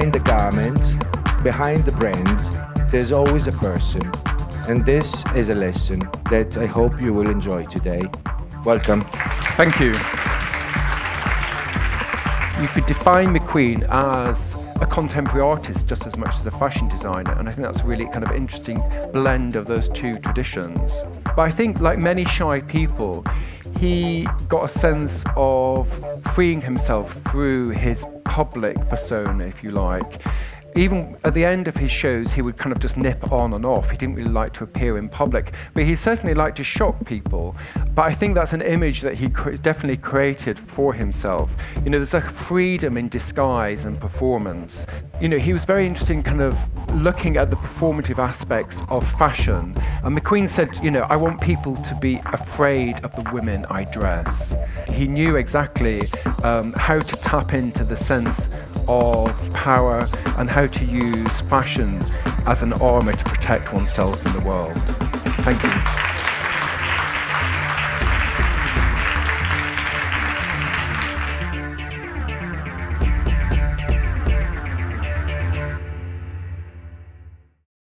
behind the garment, behind the brand, there's always a person. And this is a lesson that I hope you will enjoy today. Welcome. Thank you. You could define McQueen as a contemporary artist just as much as a fashion designer, and I think that's a really kind of interesting blend of those two traditions. But I think, like many shy people, he got a sense of freeing himself through his public persona, if you like. Even at the end of his shows, he would kind of just nip on and off. He didn't really like to appear in public, but he certainly liked to shock people. But I think that's an image that he definitely created for himself. You know, there's a freedom in disguise and performance. You know, he was very interested in kind of looking at the performative aspects of fashion. And McQueen said, you know, I want people to be afraid of the women I dress. He knew exactly how to tap into the sense of power and how to use fashion as an armor to protect oneself in the world. Thank you.